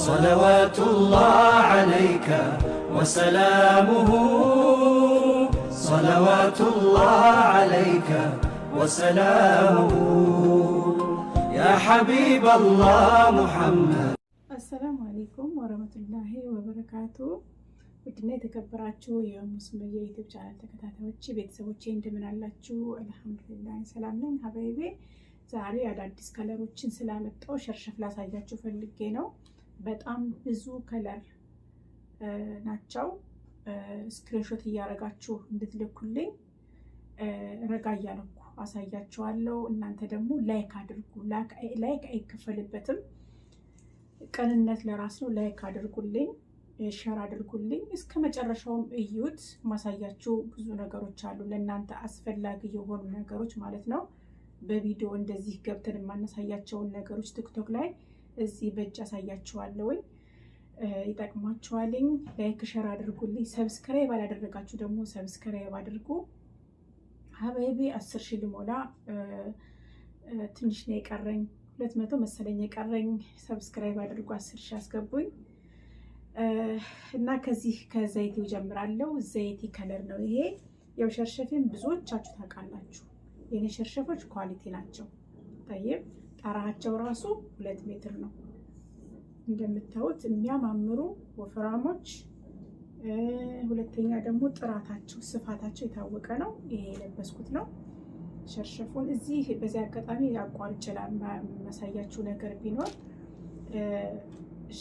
صلوات الله عليك وسلامه صلوات الله عليك وسلامه يا حبيب الله محمد السلام عليكم ورحمة الله وبركاته ውድና የተከበራችሁ የሙስሊም የዩቲዩብ ቻናል ተከታታዮች ቤተሰቦቼ እንደምን አላችሁ? አልሐምዱሊላህ ሰላም ነኝ። ሀበይቤ ዛሬ አዳዲስ ከለሮችን ስላመጣው ሸርሸፍ ላሳያችሁ ፈልጌ ነው። በጣም ብዙ ከለር ናቸው። ስክሪንሾት እያረጋችሁ እንድትልኩልኝ ረጋ እያለኩ አሳያችኋለሁ። እናንተ ደግሞ ላይክ አድርጉ። ላይክ አይከፈልበትም፣ ቀንነት ለራስ ነው። ላይክ አድርጉልኝ፣ ሼር አድርጉልኝ፣ እስከ መጨረሻውም እዩት። ማሳያችሁ ብዙ ነገሮች አሉ፣ ለእናንተ አስፈላጊ የሆኑ ነገሮች ማለት ነው። በቪዲዮ እንደዚህ ገብተን የማናሳያቸውን ነገሮች ቲክቶክ ላይ እዚህ በእጅ አሳያችኋለሁኝ። ይጠቅማችኋልኝ። ላይክ ሼር አድርጉልኝ። ሰብስክራይብ አላደረጋችሁ ደግሞ ሰብስክራይብ አድርጉ። ሀበይቤ 10 ሺህ ልሞላ ትንሽ ነው የቀረኝ፣ 200 መሰለኝ የቀረኝ። ሰብስክራይብ አድርጉ፣ 10 ሺህ አስገቡኝ እና ከዚህ ከዘይቲ ጀምራለሁ። ዘይቲ ከለር ነው ይሄ። ያው ሸርሸፌን ብዙዎቻችሁ ታውቃላችሁ። የኔ ሸርሸፎች ኳሊቲ ናቸው። ታየም ጣራቸው ራሱ 2 ሜትር ነው እንደምታዩት፣ የሚያማምሩ ወፍራሞች። ሁለተኛ ደግሞ ጥራታቸው ስፋታቸው የታወቀ ነው። ይሄ የለበስኩት ነው ሸርሸፉን። እዚህ በዚህ አጋጣሚ ያቋርጬ ማሳያችሁ ነገር ቢኖር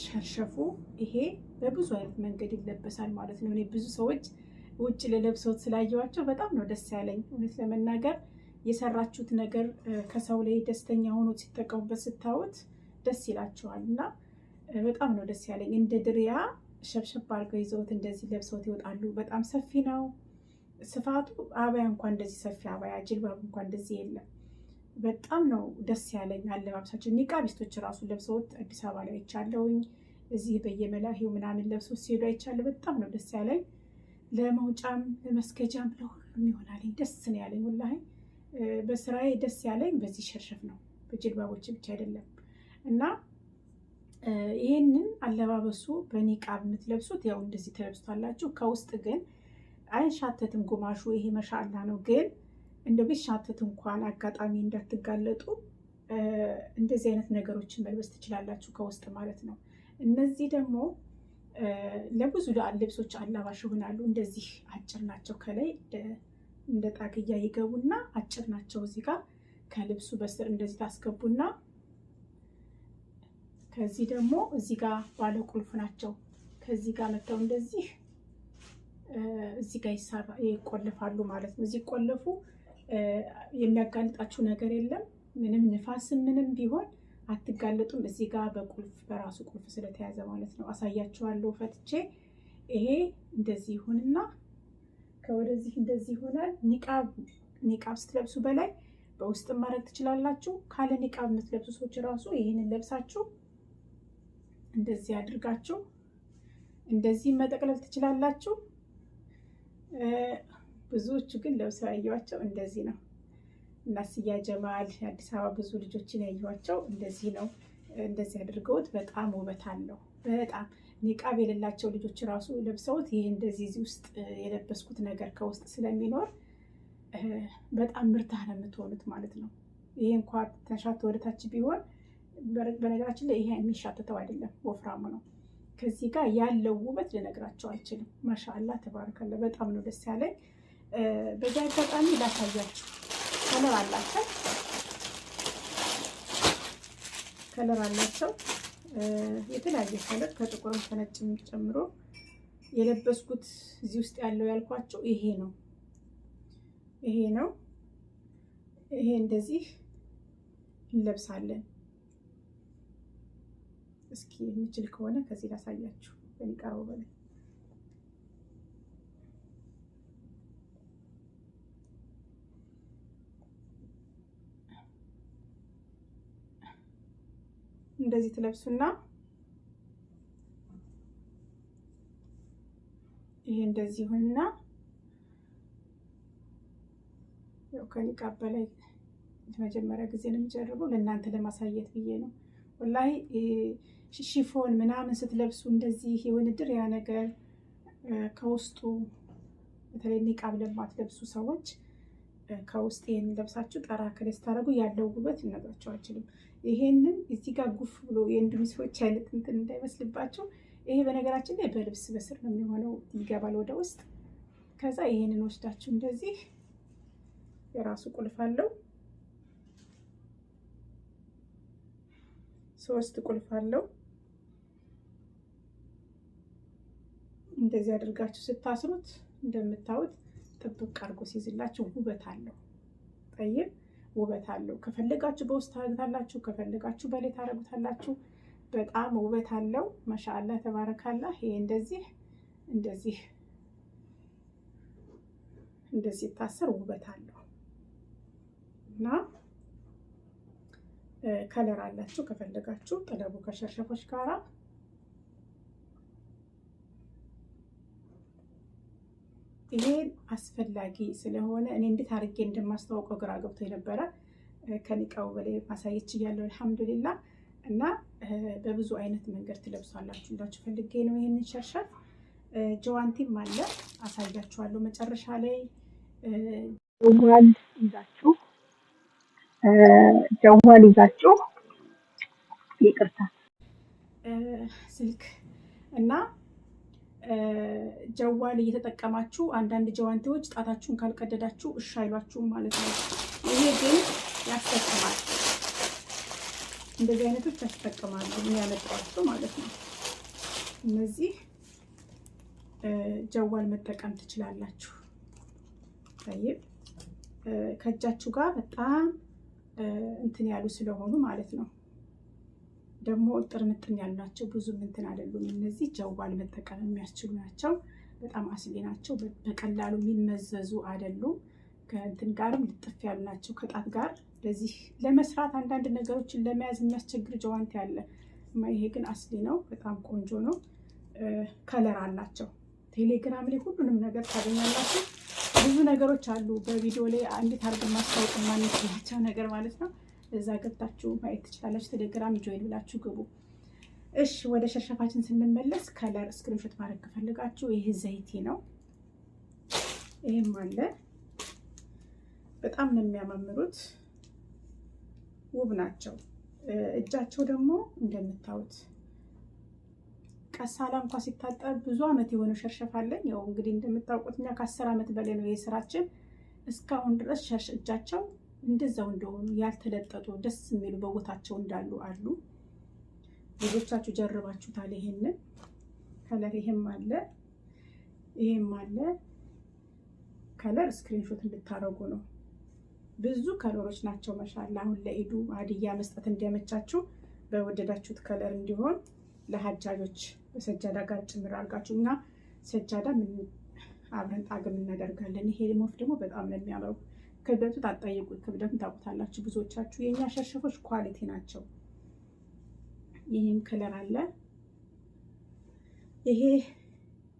ሸርሸፉ ይሄ በብዙ አይነት መንገድ ይለበሳል ማለት ነው። እኔ ብዙ ሰዎች ውጭ ለለብሰውት ስላየዋቸው በጣም ነው ደስ ያለኝ። እውነት ለመናገር የሰራችሁት ነገር ከሰው ላይ ደስተኛ ሆኖ ሲጠቀሙበት ስታዩት ደስ ይላቸዋል እና በጣም ነው ደስ ያለኝ። እንደ ድሪያ ሸብሸብ አድርገው ይዘውት እንደዚህ ለብሰውት ይወጣሉ። በጣም ሰፊ ነው ስፋቱ። አባያ እንኳን እንደዚህ ሰፊ አባያ ጅልባብ እንኳን እንደዚህ የለም። በጣም ነው ደስ ያለኝ አለባበሳቸው። ኒቃቢስቶች ራሱ ለብሰውት አዲስ አበባ ላይ አይቻለሁኝ። እዚህ በየመላሂው ምናምን ለብሰውት ሲሄዱ አይቻለሁ። በጣም ነው ደስ ያለኝ። ለመውጫም ለመስገጃም ለሁሉም ይሆናል። ደስ ነው ያለኝ ወላሂ። በስራዬ ደስ ያለኝ በዚህ ሸርሸፍ ነው፣ በጅልባቦች ብቻ አይደለም። እና ይህንን አለባበሱ በኒቃብ የምትለብሱት ያው እንደዚህ ተለብሱታላችሁ። ከውስጥ ግን አይሻተትም ጉማሹ። ይሄ መሻላ ነው። ግን እንደው ቢሻተት እንኳን አጋጣሚ እንዳትጋለጡ እንደዚህ አይነት ነገሮችን መልበስ ትችላላችሁ ከውስጥ ማለት ነው። እነዚህ ደግሞ ለብዙ ልብሶች አላባሽ ይሆናሉ። እንደዚህ አጭር ናቸው። ከላይ እንደ ጣቅያ ይገቡና አጭር ናቸው። እዚህ ጋር ከልብሱ በስር እንደዚህ ታስገቡና ከዚህ ደግሞ እዚህ ጋር ባለ ቁልፍ ናቸው። ከዚህ ጋር መተው እንደዚህ እዚህ ጋር ይቆለፋሉ ማለት ነው። እዚህ ቆለፉ የሚያጋልጣችሁ ነገር የለም። ምንም ንፋስም ምንም ቢሆን አትጋለጡም። እዚህ ጋር በቁልፍ በራሱ ቁልፍ ስለተያዘ ማለት ነው። አሳያችኋለሁ ፈትቼ። ይሄ እንደዚህ ይሁንና ከወደዚህ እንደዚህ ይሆናል። ኒቃብ ስትለብሱ በላይ በውስጥ ማድረግ ትችላላችሁ። ካለ ኒቃብ የምትለብሱ ሰዎች ራሱ ይህንን ለብሳችሁ እንደዚህ አድርጋችሁ እንደዚህ መጠቅለል ትችላላችሁ። ብዙዎቹ ግን ለብሰው ያየኋቸው እንደዚህ ነው። እና ስያ ጀማል አዲስ አበባ ብዙ ልጆችን ያየኋቸው እንደዚህ ነው። እንደዚህ አድርገውት በጣም ውበት አለው። በጣም ኒቃብ የሌላቸው ልጆች ራሱ ለብሰውት ይሄ እንደዚህ እዚህ ውስጥ የለበስኩት ነገር ከውስጥ ስለሚኖር በጣም ምርታ ነው የምትሆኑት ማለት ነው። ይሄ እንኳን ተሻቶ ወደታች ቢሆን በነገራችን ላይ ይሄ የሚሻተተው አይደለም፣ ወፍራሙ ነው። ከዚህ ጋር ያለው ውበት ልነግራቸው አልችልም። ማሻአላ ተባረከላ። በጣም ነው ደስ ያለኝ። በዛ አጋጣሚ ላሳያችሁ። ከለር አላቸው የተለያየ ከለር ከጥቁርም ከነጭም ጨምሮ የለበስኩት እዚህ ውስጥ ያለው ያልኳቸው ይሄ ነው። ይሄ እንደዚህ እንለብሳለን። እስኪ የሚችል ከሆነ ከዚህ ላሳያችሁ በሚቀርበው በላይ እንደዚህ ትለብሱና ይሄ እንደዚህ ይሁንና ያው ከኒቃብ በላይ ለመጀመሪያ ጊዜ ነው የሚጀርበው። ለእናንተ ለማሳየት ብዬ ነው። ወላሂ ሽፎን ምናምን ስትለብሱ እንደዚህ የሆነ ድር ያ ነገር ከውስጡ በተለይ ኒቃብ ለማትለብሱ ሰዎች ከውስጥ ይሄን ለብሳችሁ ጠራ ከለስ ታደርጉ ያለው ውበት ልነግራችሁ አልችልም። ይሄንን እዚህ ጋር ጉፍ ብሎ የእንድሚሶች አይነት እንትን እንዳይመስልባችሁ። ይሄ በነገራችን ላይ በልብስ በስር ነው የሚሆነው፣ ይገባል ወደ ውስጥ። ከዛ ይሄንን ወስዳችሁ እንደዚህ የራሱ ቁልፍ አለው፣ 3 ቁልፍ አለው። እንደዚህ አድርጋችሁ ስታስሩት እንደምታዩት ጥብቅ አድርጎ ሲይዝላችሁ ውበት አለው። ጠይብ ውበት አለው። ከፈለጋችሁ በውስጥ ታረጉታላችሁ፣ ከፈለጋችሁ በላይ ታረጉታላችሁ። በጣም ውበት አለው። ማሻአላ ተባረካላ። ይሄ እንደዚህ እንደዚህ እንደዚህ ታሰር ውበት አለው እና ከለር አላችሁ። ከፈለጋችሁ ጥለቡ ከሸርሸፎች ጋራ ይሄ አስፈላጊ ስለሆነ እኔ እንዴት አድርጌ እንደማስተዋውቀው ግራ ገብቶ የነበረ ከኒቃው በላይ ማሳየት እያለሁ አልሐምዱሊላህ። እና በብዙ አይነት መንገድ ትለብሷላችሁ እንዳችሁ ፈልጌ ነው። ይሄንን ሸርሸፍ ጀዋንቲም አለ አሳያችኋለሁ መጨረሻ ላይ። ጀዋል ይዛችሁ ይቅርታ ስልክ እና ጀዋል እየተጠቀማችሁ አንዳንድ ጀዋንቲዎች ጣታችሁን ካልቀደዳችሁ እሺ አይሏችሁም ማለት ነው። ይሄ ግን ያስጠቅማል። እንደዚህ አይነቶች ያስጠቅማሉ የሚያመጣቸው ማለት ነው። እነዚህ ጀዋል መጠቀም ትችላላችሁ። ታይብ ከእጃችሁ ጋር በጣም እንትን ያሉ ስለሆኑ ማለት ነው። ደግሞ ጥርምጥን ያሉ ናቸው። ብዙም እንትን አይደሉም። እነዚህ ጀዋል መጠቀም የሚያስችሉ ናቸው። በጣም አስሊ ናቸው። በቀላሉ የሚመዘዙ አይደሉም። ከእንትን ጋርም ልጥፍ ያሉ ናቸው። ከጣት ጋር ለዚህ ለመስራት አንዳንድ ነገሮችን ለመያዝ የሚያስቸግር ጀዋንት ያለ። ይሄ ግን አስሊ ነው። በጣም ቆንጆ ነው። ከለር አላቸው። ቴሌግራም ላይ ሁሉንም ነገር ታገኛላችሁ። ብዙ ነገሮች አሉ። በቪዲዮ ላይ እንዴት አድርገን ማስታወቅ ማንችላቸው ነገር ማለት ነው። እዛ ገብታችሁ ማየት ትችላላችሁ። ቴሌግራም ጆይን ብላችሁ ግቡ። እሺ ወደ ሸርሸፋችን ስንመለስ ከለር ስክሪንሾት ማድረግ ከፈልጋችሁ ይሄ ዘይቲ ነው። ይሄም አለ። በጣም ነው የሚያማምሩት፣ ውብ ናቸው። እጃቸው ደግሞ እንደምታዩት ቀሳላ እንኳን ሲታጠብ ብዙ አመት የሆነው ሸርሸፍ አለኝ። ያው እንግዲህ እንደምታውቁት እኛ ከ10 አመት በላይ ነው የስራችን። እስካሁን ድረስ ሸርሽ እጃቸው እንደዛው እንደሆኑ ያልተለጠጡ ደስ የሚሉ በቦታቸው እንዳሉ አሉ። ብዙዎቻችሁ ጀርባችሁታል። ይሄንን ከለር ይሄም አለ፣ ይሄም አለ። ከለር ስክሪንሾት እንድታረጉ ነው። ብዙ ከለሮች ናቸው። ማሻአላ አሁን ለኢዱ አድያ መስጠት እንዲያመቻችሁ በወደዳችሁት ከለር እንዲሆን ለሀጃጆች በሰጃዳ ጋር ጭምር አድርጋችሁ እና ሰጃዳ ምን አብረን ጣግም እናደርጋለን። ይሄ ሞፍ ደግሞ በጣም ነው የሚያምረው። ክብደቱ ታጣየቁት፣ ክብደቱን ታውቁታላችሁ ብዙዎቻችሁ። የኛ ሸርሸፎች ኳሊቲ ናቸው። ይሄም ከለር አለ። ይሄ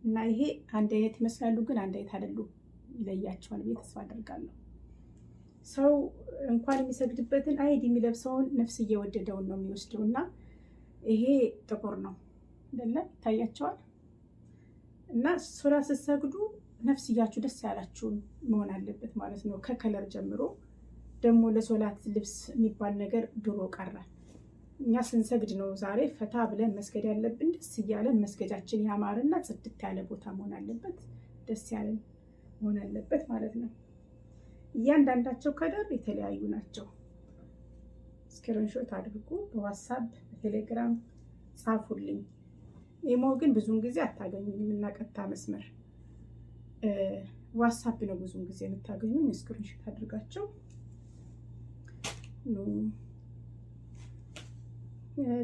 እና ይሄ አንድ አይነት ይመስላሉ፣ ግን አንድ አይነት አይደሉም። ይለያቸዋል ብዬ ተስፋ አደርጋለሁ። ሰው እንኳን የሚሰግድበትን አይድ የሚለብሰውን ነፍስ እየወደደውን ነው የሚወስደው። እና ይሄ ጥቁር ነው አይደለ? ይታያቸዋል። እና ሶላ ስትሰግዱ ነፍስያችሁ ደስ ያላችሁን መሆን አለበት ማለት ነው። ከከለር ጀምሮ ደግሞ ለሶላት ልብስ የሚባል ነገር ድሮ ቀረ። እኛ ስንሰግድ ነው ዛሬ ፈታ ብለን መስገድ ያለብን። ደስ እያለን መስገጃችን ያማረና ጽድት ያለ ቦታ መሆን አለበት፣ ደስ ያለን መሆን አለበት ማለት ነው። እያንዳንዳቸው ከለር የተለያዩ ናቸው። ስክሪንሾት አድርጉ፣ በዋትስአፕ በቴሌግራም ጻፉልኝ። ኢሞ ግን ብዙውን ጊዜ አታገኙኝም እና ቀጥታ መስመር ዋትስአፕ ነው ብዙውን ጊዜ የምታገኙኝ። ስክሪንሾት አድርጋቸው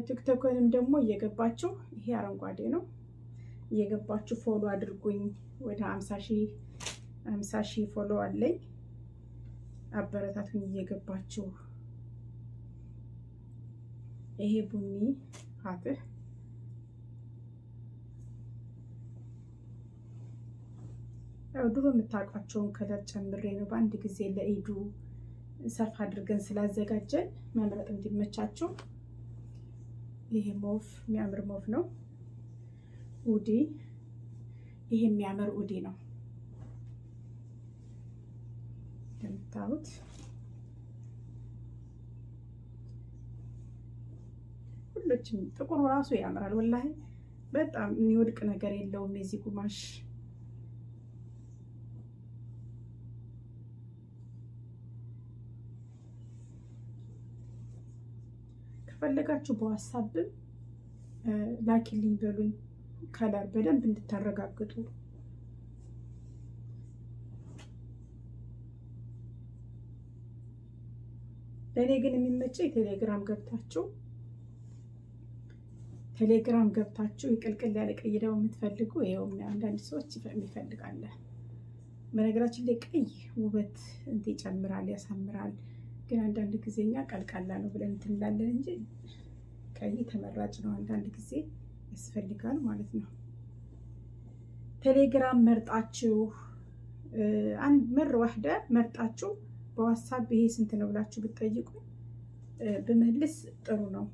ቲክቶክንም ደግሞ እየገባችሁ ይሄ አረንጓዴ ነው እየገባችሁ ፎሎ አድርጉኝ። ወደ 50 ሺህ ፎሎ አለኝ። አበረታቱኝ እየገባችሁ። ይሄ ቡኒ ፋትህ ድሮ የምታውቋቸውን ከለር ጨምሬ ነው በአንድ ጊዜ ለኢዱ ሰፋ አድርገን ስላዘጋጀን መምረጥ እንዲመቻችሁ። ይሄ ሞፍ የሚያምር ሞፍ ነው። ኡዲ ይሄ የሚያምር ኡዲ ነው እንደምታዩት። ሁሎችም ጥቁሩ ራሱ ያምራል ወላሂ በጣም የሚወድቅ ነገር የለውም የዚህ ጉማሽ። ከፈለጋችሁ በዋትስአፕም ላኪልኝ በሉኝ ከለር በደንብ እንድታረጋግጡ። ለእኔ ግን የሚመቸኝ ቴሌግራም ገብታችሁ ይቅልቅል ያለ ቀይ ደግሞ የምትፈልጉ ይኸው አንዳንድ ሰዎች ይፈልጋል። በነገራችን ላይ ቀይ ውበት እንትን ይጨምራል ያሳምራል። ግን አንዳንድ ጊዜኛ ቀልቃላ ነው ብለን እንትን እንላለን እንጂ ቀይ ተመራጭ ነው። አንዳንድ ጊዜ ያስፈልጋል ማለት ነው። ቴሌግራም መርጣችሁ አንድ መር ዋህደ መርጣችሁ በዋትስአፕ ይሄ ስንት ነው ብላችሁ ብትጠይቁ ብመልስ ጥሩ ነው።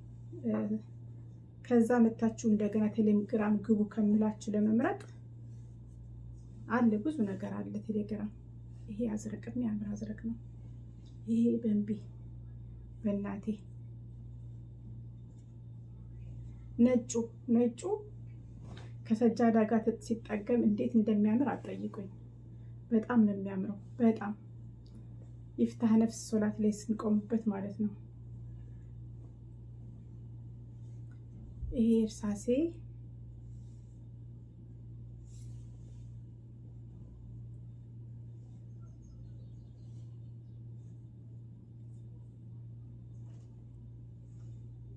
ከዛ መታችሁ እንደገና ቴሌግራም ግቡ ከምላችሁ ለመምረጥ አለ ብዙ ነገር አለ ቴሌግራም። ይሄ አዝረቅ የሚያምር አዝረቅ ነው። ይሄ በእንቢ በእናቴ ነጩ ከሰጃዳ ጋር ሲጠገም እንዴት እንደሚያምር አትጠይቁኝ። በጣም ነው የሚያምረው። በጣም ይፍታህ ነፍስ ሶላት ላይ ስንቆምበት ማለት ነው። ይሄ እርሳሴ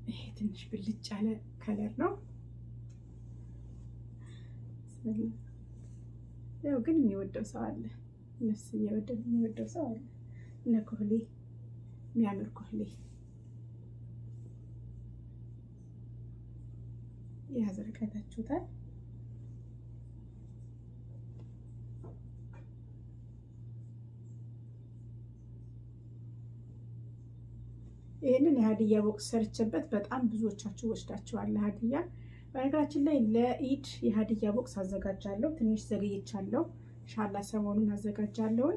ይሄ ትንሽ ብልጭ ያለ ከለር ነው። ያው ግን የሚወደው ሰው አለ። ነፍስ የሚወደው ሰው አለ። እነ ኮህሌ የሚያምር ኮህሌ ያዘርቀታችሁታል። ይሄንን የሀዲያ ቦክስ ሰርቼበት በጣም ብዙዎቻችሁ ወስዳችኋል። ሀዲያ በነገራችን ላይ ለኢድ የሀዲያ ቦክስ አዘጋጃለሁ። ትንሽ ዘግይቻለሁ። ኢንሻአላህ ሰሞኑን አዘጋጃለሁ።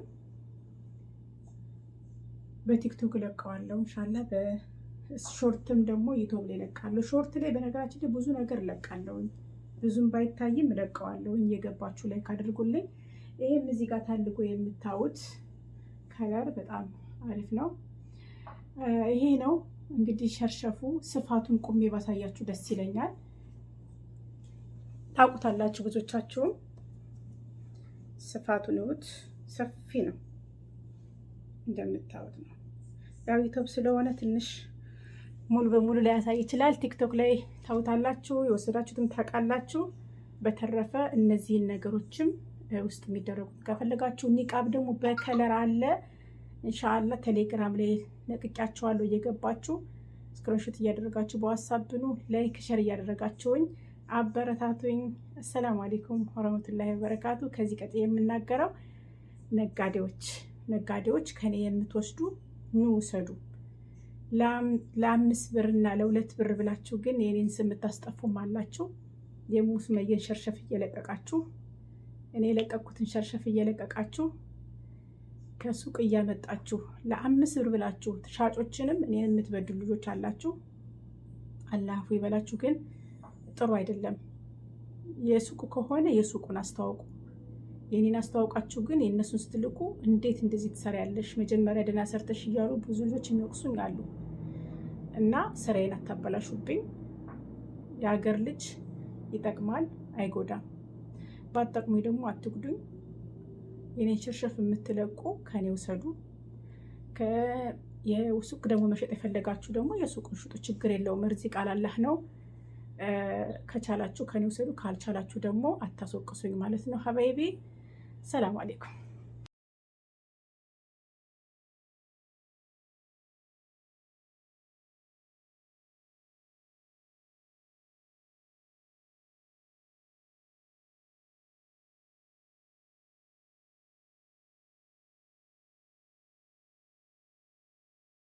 በቲክቶክ ለቀዋለሁ። ኢንሻአላህ በሾርትም ደግሞ ዩቲዩብ ላይ ለቃለሁ። ሾርት ላይ በነገራችን ላይ ብዙ ነገር ለቃለሁ። ብዙም ባይታይም ለቀዋለሁ። እየገባችሁ ላይ ካድርጉልኝ። ይሄም እዚህ ጋር ታልጎ የምታዩት ከለር በጣም አሪፍ ነው። ይሄ ነው እንግዲህ ሸርሸፉ። ስፋቱን ቁሜ ባሳያችሁ ደስ ይለኛል። ታውቁታላችሁ ብዙዎቻችሁም። ስፋቱን እዩት፣ ሰፊ ነው እንደምታዩት ነው። ያው ዩቲዩብ ስለሆነ ትንሽ ሙሉ በሙሉ ላይ ያሳይ ይችላል። ቲክቶክ ላይ ታውታላችሁ፣ የወሰዳችሁትም ታውቃላችሁ። በተረፈ እነዚህን ነገሮችም ውስጥ የሚደረጉት ከፈለጋችሁ ኒቃብ ደግሞ በከለር አለ። ኢንሻአላህ ቴሌግራም ላይ ለቅቄያችኋለሁ። እየገባችሁ ስክሪንሾት እያደረጋችሁ በዋትስአፕ ነው ላይክ ሸር እያደረጋችሁኝ አበረታቱኝ። አሰላሙ አለይኩም ወራህመቱላሂ ወበረካቱ። ከዚህ ቀጥ የምናገረው ነጋዴዎች ከኔ የምትወስዱ ኑ ውሰዱ። ለ5 ብርና ለ2 ብር ብላችሁ ግን የኔን ስም የምታስጠፉም አላችሁ። የሙስመየን ሸርሸፍ እየለቀቃችሁ እኔ የለቀኩትን ሸርሸፍ እየለቀቃችሁ ከሱቅ እያመጣችሁ ለ5 ብር ብላችሁ ሻጮችንም እኔን የምትበድሉ ልጆች አላችሁ። አላሁ ይበላችሁ። ግን ጥሩ አይደለም። የሱቁ ከሆነ የሱቁን አስተዋውቁ። የኔን አስተዋውቃችሁ ግን የእነሱን ስትልቁ እንዴት እንደዚህ ትሰሪያለሽ መጀመሪያ ደህና ሰርተሽ እያሉ ብዙ ልጆች የሚወቅሱኝ አሉ። እና ስራዬን አታበላሹብኝ። የሀገር ልጅ ይጠቅማል አይጎዳም። ባትጠቅሙኝ ደግሞ አትጉዱኝ። የኔን ሸርሸፍ የምትለቁ ከኔ ውሰዱ። የሱቅ ደግሞ መሸጥ የፈለጋችሁ ደግሞ የሱቁን ሽጡ፣ ችግር የለውም። ርዚቅ አላህ ነው። ከቻላችሁ ከኔ ውሰዱ፣ ካልቻላችሁ ደግሞ አታስወቅሱኝ ማለት ነው። ሀባይቢ ሰላም አለይኩም።